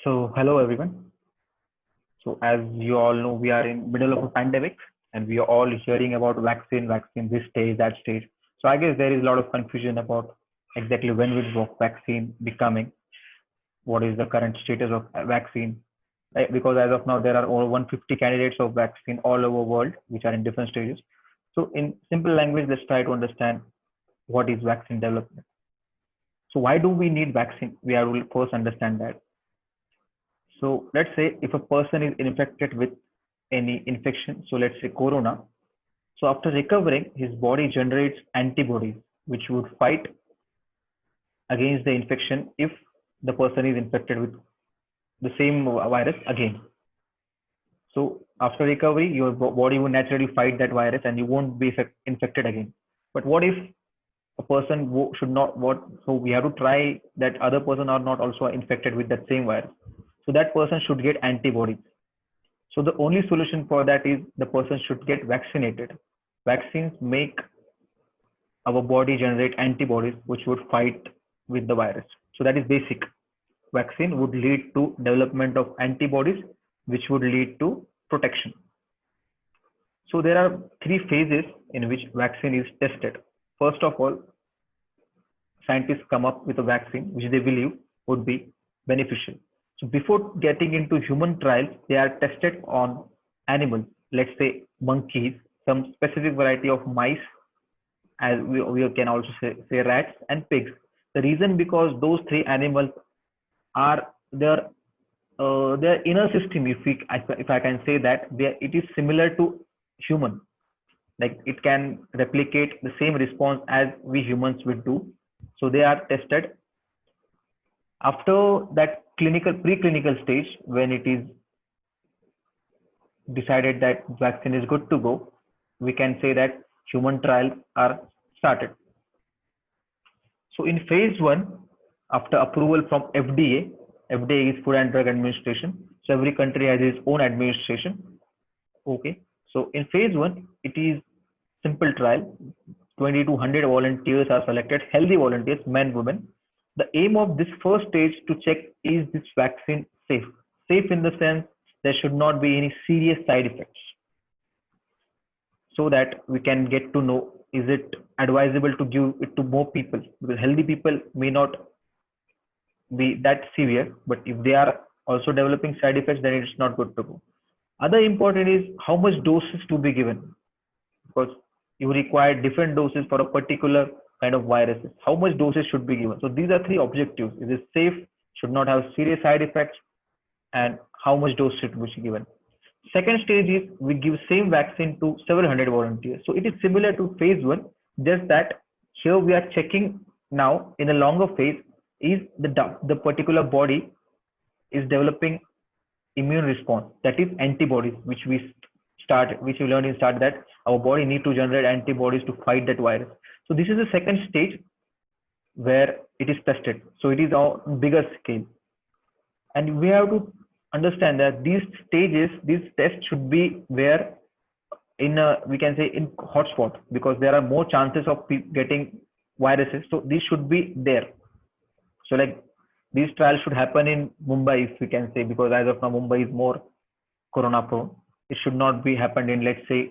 So hello everyone. So as you all know, we are in middle of a pandemic and we are all hearing about vaccine, this stage, that stage. So I guess there is a lot of confusion about exactly when will vaccine be coming, what is the current status of vaccine. Right? Because as of now, there are over 150 candidates of vaccine all over world, which are in different stages. So in simple language, let's try to understand what is vaccine development. So why do we need vaccine? We have to first understand that. So let's say if a person is infected with any infection, so let's say corona. So after recovering, his body generates antibodies which would fight against the infection if the person is infected with the same virus again. So after recovery, your body will naturally fight that virus and you won't be infected again. But what if a person should not what so we have to try that other person are not also infected with that same virus. So that person should get antibodies. So the only solution for that is the person should get vaccinated. Vaccines make our body generate antibodies which would fight with the virus. So that is basic. Vaccine would lead to development of antibodies which would lead to protection. So there are three phases in which vaccine is tested. First of all, scientists come up with a vaccine which they believe would be beneficial. So before getting into human trials, they are tested on animals, let's say monkeys, some specific variety of mice, as we can also say rats and pigs. The reason because those three animals are their inner system, if I can say that, it is similar to human. Like it can replicate the same response as we humans would do. So they are tested. After that preclinical stage, when it is decided that vaccine is good to go, we can say that human trials are started. So in phase one, after approval from FDA is Food and Drug Administration. So every country has its own administration. Okay. So in phase one, it is simple trial. 20 to 100 volunteers are selected, healthy volunteers, men, women. The aim of this first stage to check is this vaccine safe. Safe in the sense there should not be any serious side effects. So that we can get to know, is it advisable to give it to more people? Because healthy people may not be that severe, but if they are also developing side effects, then it's not good to go. Other important is how much doses to be given, because you require different doses for a particular kind of viruses. How much doses should be given? So these are three objectives. Is it safe? Should not have serious side effects? And how much dose should be given? Second stage is we give same vaccine to several hundred volunteers. So it is similar to phase one, just that here we are checking now in a longer phase, is the particular body is developing immune response, that is antibodies, which we learned in start, that our body need to generate antibodies to fight that virus. So this is the second stage where it is tested. So it is on bigger scale, and we have to understand that these stages, these tests should be where in we can say in hotspot, because there are more chances of getting viruses. So these should be there. So like these trials should happen in Mumbai, if we can say, because as of now Mumbai is more corona prone. It should not be happened in, let's say,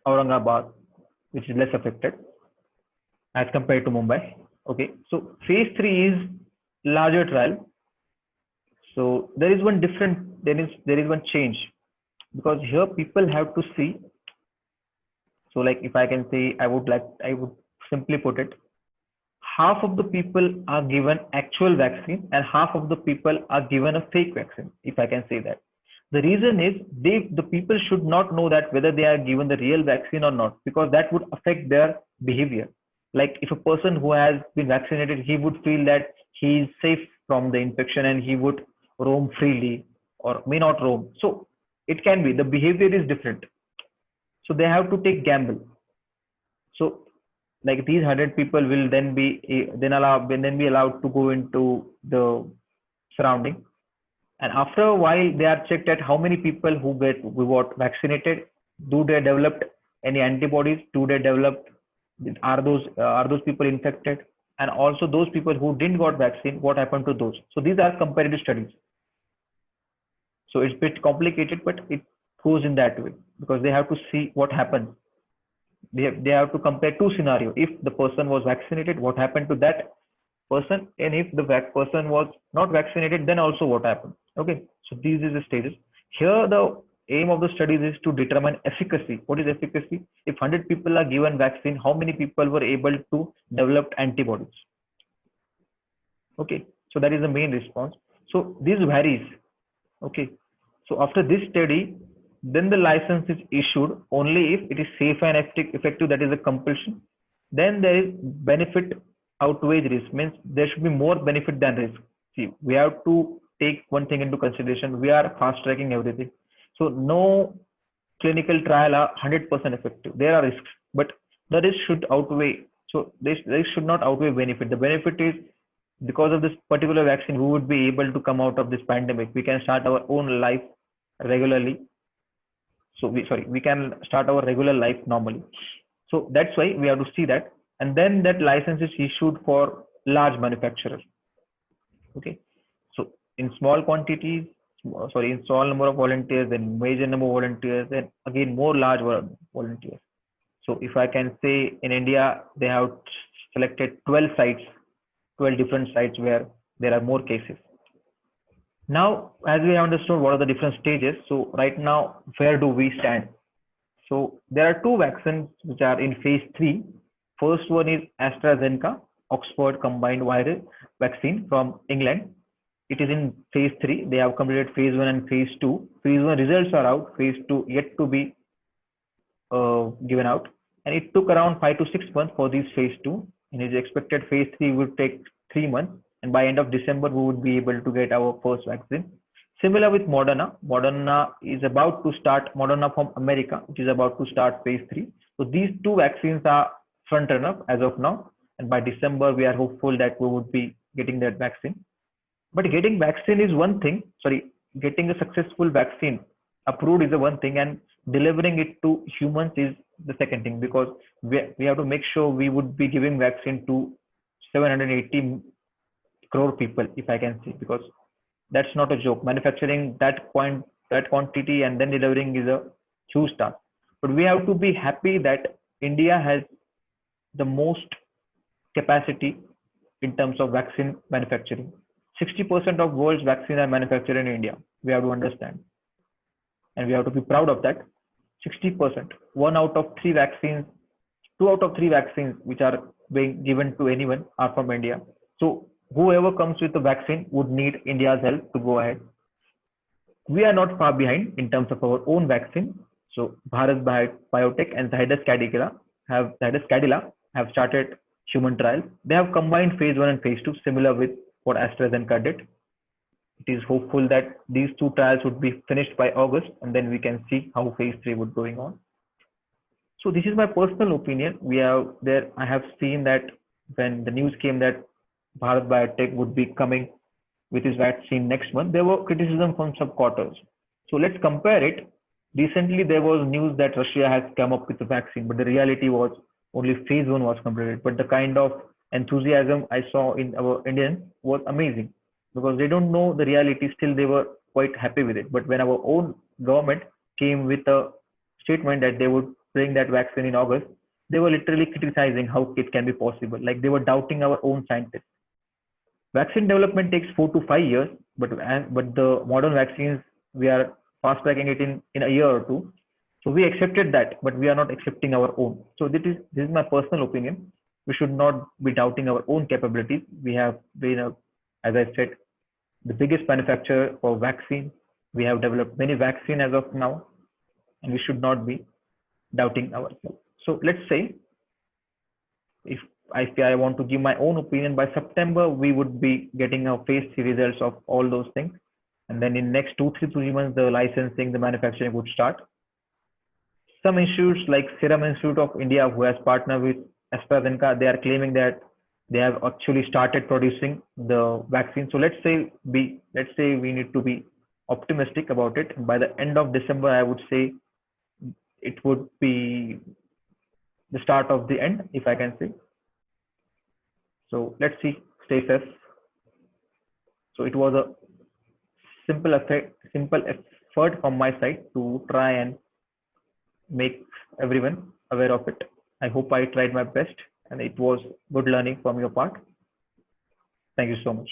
Aurangabad, which is less affected as compared to Mumbai. Okay, so phase 3 is larger trial. So there is one different, there is one change, because here people have to see. So like if I can say, I would simply put it, half of the people are given actual vaccine and half of the people are given a fake vaccine, if I can say that. The reason is the people should not know that whether they are given the real vaccine or not, because that would affect their behavior. Like if a person who has been vaccinated, he would feel that he is safe from the infection and he would roam freely, or may not roam. So it can be the behavior is different. So they have to take gamble. So like these 100 people will then be allowed to go into the surrounding, and after a while they are checked at how many people who got vaccinated, do they developed any antibodies, are those people infected? and also those people who didn't got vaccine, what happened to those. So these are comparative studies. So it's a bit complicated, but it goes in that way because they have to see what happened. They have to compare two scenarios. If the person was vaccinated, what happened to that person, and if the person was not vaccinated, then also what happened. Okay, so these is the stages. Here the aim of the studies is to determine efficacy. What is efficacy? If 100 people are given vaccine, how many people were able to develop antibodies? Okay, so that is the main response. So this varies. Okay, so after this study, then the license is issued only if it is safe and effective. That is a compulsion. Then there is benefit outweighs risk. Means there should be more benefit than risk. See, we have to take one thing into consideration. We are fast tracking everything. So no clinical trial are 100% effective. There are risks, but the risk should outweigh. So this risk should not outweigh benefit. The benefit is because of this particular vaccine, we would be able to come out of this pandemic. We can start our own life regularly. So we can start our regular life normally. So that's why we have to see that. And then that license is issued for large manufacturers. Okay. So in small quantities, in small number of volunteers, then major number of volunteers, then again more large volunteers. So if I can say in India, they have selected 12 sites, 12 different sites where there are more cases. Now, as we have understood what are the different stages, so right now, where do we stand? So there are two vaccines which are in phase 3. First one is AstraZeneca, Oxford Combined Viral Vaccine from England. It is in phase 3. They have completed phase 1 and phase 2. Phase 1 results are out, phase 2 yet to be given out. And it took around 5 to 6 months for this phase 2. And it is expected phase 3 would take 3 months. And by end of December, we would be able to get our first vaccine. Similar with Moderna. Moderna is about to start, Moderna from America, which is about to start phase 3. So these two vaccines are front runner as of now. And by December, we are hopeful that we would be getting that vaccine. But getting vaccine is one thing. Getting a successful vaccine approved is the one thing, and delivering it to humans is the second thing, because we have to make sure we would be giving vaccine to 780 crore people, if I can say, because that's not a joke. Manufacturing that quantity and then delivering is a huge task. But we have to be happy that India has the most capacity in terms of vaccine manufacturing. 60% of world's vaccines are manufactured in India. We have to understand, and we have to be proud of that. 60%, 1 out of 3 vaccines, 2 out of 3 vaccines which are being given to anyone are from India. So whoever comes with the vaccine would need India's help to go ahead. We are not far behind in terms of our own vaccine. So Bharat Biotech and Zydus Cadila have started human trials. They have combined phase 1 and phase 2, similar with what AstraZeneca did. It is hopeful that these two trials would be finished by August, and then we can see how phase 3 would going on. So this is my personal opinion. I have seen that when the news came that Bharat Biotech would be coming with his vaccine next month, there were criticism from some quarters. So let's compare it. Recently, there was news that Russia has come up with a vaccine, but the reality was only phase 1 was completed. But the kind of enthusiasm I saw in our Indians was amazing, because they don't know the reality. Still, they were quite happy with it. But when our own government came with a statement that they would bring that vaccine in August, they were literally criticizing how it can be possible. Like they were doubting our own scientists. Vaccine development takes 4 to 5 years, but the modern vaccines, we are fast tracking it in a year or two. So we accepted that, but we are not accepting our own. So this is my personal opinion. We should not be doubting our own capabilities. We have been, as I said, the biggest manufacturer for vaccine. We have developed many vaccines as of now, and we should not be doubting ourselves. So let's say, if I want to give my own opinion, by September, we would be getting our phase 3 results of all those things. And then in next 2-3 months, the licensing, the manufacturing would start. Some institutes like Serum Institute of India, who has partnered with AstraZeneca, they are claiming that they have actually started producing the vaccine. So let's say we need to be optimistic about it. By the end of December, I would say it would be the start of the end, if I can say. So let's see. Stay safe. So it was a simple effort from my side to try and make everyone aware of it. I hope I tried my best and it was good learning from your part. Thank you so much.